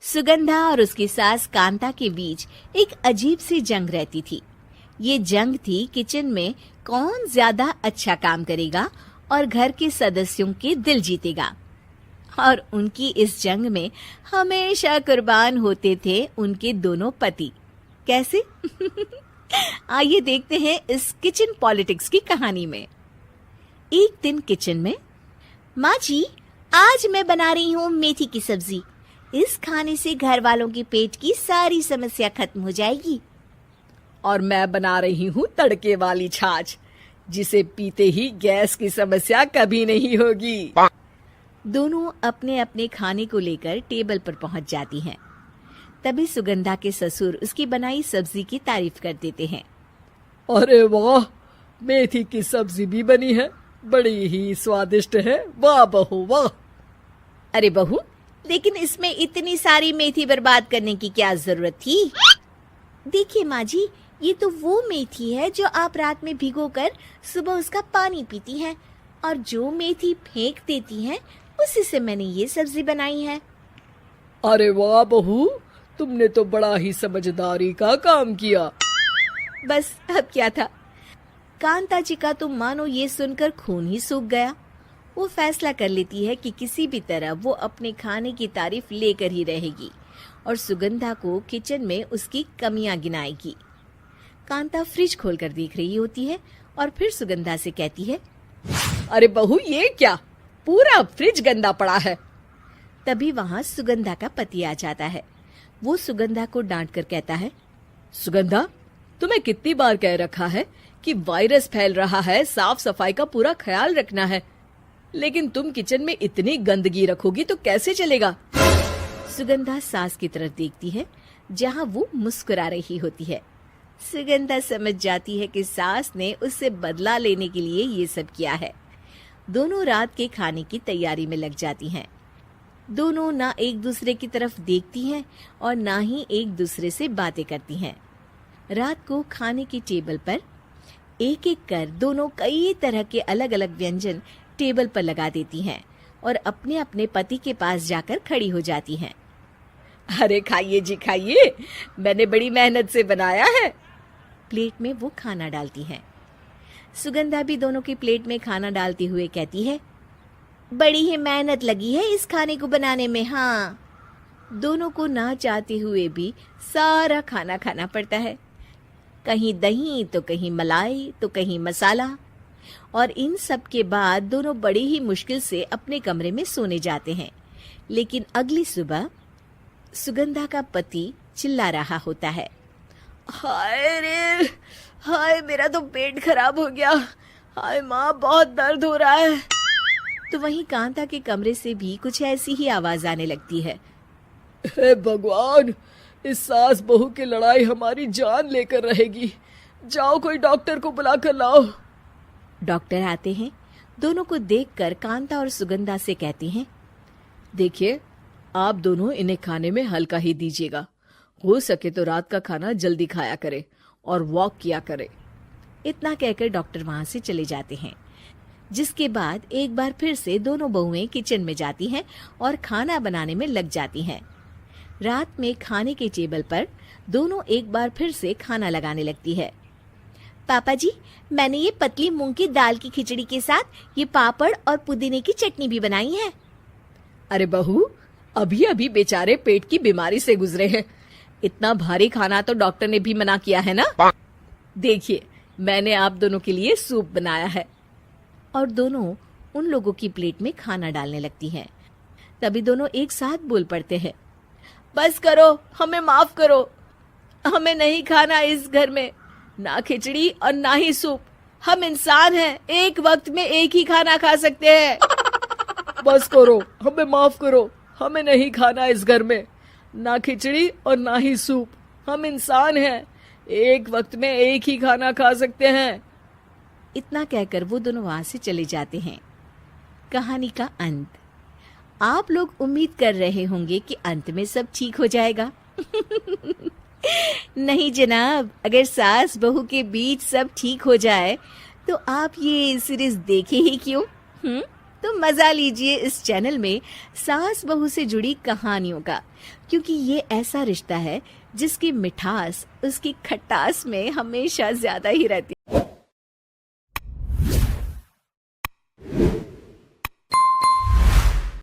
सुगंधा और उसकी सास कांता के बीच एक अजीब सी जंग रहती थी। ये जंग थी किचन में कौन ज्यादा अच्छा काम करेगा और घर के सदस्यों के दिल जीतेगा। और उनकी इस जंग में हमेशा कुर्बान होते थे उनके दोनों पति। कैसे? आइए देखते हैं इस किचन पॉलिटिक्स की कहानी में। एक दिन किचन में, माँ जी, आज मैं बना रही हूँ मेथी की सब्जी। इस खाने से घर वालों के पेट की सारी समस्या खत्म हो जाएगी। और मैं बना रही हूँ तड़के वाली छाछ, जिसे पीते ही गैस की समस्या कभी नहीं होगी। दोनों अपने अपने खाने को लेकर टेबल पर पहुंच जाती हैं। तभी सुगंधा के ससुर उसकी बनाई सब्जी की तारीफ कर देते हैं। अरे वाह, मेथी की सब्जी भी बनी है, बड़ी ही स्वादिष्ट है। वाह बहू वाह। अरे बहू, लेकिन इसमें इतनी सारी मेथी बर्बाद करने की क्या जरूरत थी? देखिए माँ जी, ये तो वो मेथी है जो आप रात में भिगोकर सुबह उसका पानी पीती हैं, और जो मेथी फेंक देती हैं उसी से मैंने ये सब्जी बनाई है। अरे वाह बहू, तुमने तो बड़ा ही समझदारी का काम किया। बस अब क्या था, कांता जी का तो मानो ये सुनकर खून ही सूख गया। वो फैसला कर लेती है कि किसी भी तरह वो अपने खाने की तारीफ लेकर ही रहेगी और सुगंधा को किचन में उसकी कमियां गिनाएगी। कांता फ्रिज खोलकर देख रही होती है और फिर सुगंधा से कहती है, अरे बहू, ये क्या, पूरा फ्रिज गंदा पड़ा है। तभी वहाँ सुगंधा का पति आ जाता है। वो सुगंधा को डांट कर कहता है, सुगंधा, तुम्हें कितनी बार कह रखा है कि वायरस फैल रहा है, साफ सफाई का पूरा ख्याल रखना है, लेकिन तुम किचन में इतनी गंदगी रखोगी तो कैसे चलेगा। सुगंधा सास की तरफ देखती है जहाँ वो मुस्कुरा रही होती है। सुगंधा समझ जाती है कि सास ने उससे बदला लेने के लिए ये सब किया है। दोनों रात के खाने की तैयारी में लग जाती हैं। दोनों ना एक दूसरे की तरफ देखती हैं और ना ही एक दूसरे से बातें करती हैं। रात को खाने की टेबल पर एक एक कर दोनों कई तरह के अलग अलग व्यंजन टेबल पर लगा देती हैं और अपने अपने पति के पास जाकर खड़ी हो जाती हैं। अरे खाइए जी खाइए, मैंने बड़ी मेहनत से बनाया है। प्लेट में वो खाना डालती हैं। सुगंधा भी दोनों की प्लेट में खाना डालते हुए कहती है, बड़ी ही मेहनत लगी है इस खाने को बनाने में। हाँ, दोनों को ना चाहते हुए भी सारा खाना खाना पड़ता है। कहीं दही तो कहीं मलाई तो कहीं मसाला। और इन सब के बाद दोनों बड़ी ही मुश्किल से अपने कमरे में सोने जाते हैं। लेकिन अगली सुबह सुगंधा का पति चिल्ला रहा होता है, हाय रे, हाय मेरा तो पेट खराब हो गया, हाय माँ बहुत दर्द हो रहा है। तो वहीं कांता के कमरे से भी कुछ ऐसी ही आवाज आने लगती है। हे भगवान, इस सास बहू की लड़ाई हमारी जान लेकर रहेगी। जाओ कोई डॉक्टर को बुला कर लाओ। डॉक्टर आते हैं। दोनों को देखकर कांता और सुगंधा से कहते हैं, देखिए, आप दोनों इन्हें खाने में हल्का ही दीजिएगा। हो सके तो रात का खाना जल्दी खाया करे और वॉक किया करे। इतना कहकर डॉक्टर वहां से चले जाते हैं। जिसके बाद एक बार फिर से दोनों बहुएं किचन में जाती हैं और खाना बनाने में लग जाती हैं। रात में खाने के टेबल पर दोनों एक बार फिर से खाना लगाने लगती है। पापा जी, मैंने ये पतली मूंग की दाल की खिचड़ी के साथ ये पापड़ और पुदीने की चटनी भी बनाई है। अरे बहू, अभी अभी बेचारे पेट की बीमारी से गुजरे हैं, इतना भारी खाना तो डॉक्टर ने भी मना किया है ना। देखिए, मैंने आप दोनों के लिए सूप बनाया है। और दोनों उन लोगों की प्लेट में खाना डालने लगती हैं। तभी दोनों एक साथ बोल पड़ते हैं, बस करो, हमें माफ करो, हमें नहीं खाना इस घर में ना खिचड़ी और ना ही सूप। हम इंसान हैं, एक वक्त में एक ही खाना खा सकते हैं। बस करो, हमें माफ करो, हमें नहीं खाना इस घर में ना खिचड़ी और ना ही सूप। हम इंसान हैं, एक वक्त में एक ही खाना खा सकते हैं। इतना कहकर वो दोनों वहां से चले जाते हैं। कहानी का अंत। आप लोग उम्मीद कर रहे होंगे कि अंत में सब ठीक हो जाएगा। नहीं जनाब, अगर सास बहू के बीच सब ठीक हो जाए तो आप ये सीरीज देखे ही क्यों? तो मजा लीजिए इस चैनल में सास बहू से जुड़ी कहानियों का, क्योंकि ये ऐसा रिश्ता है जिसकी मिठास उसकी खटास में हमेशा ज्यादा ही रहती है।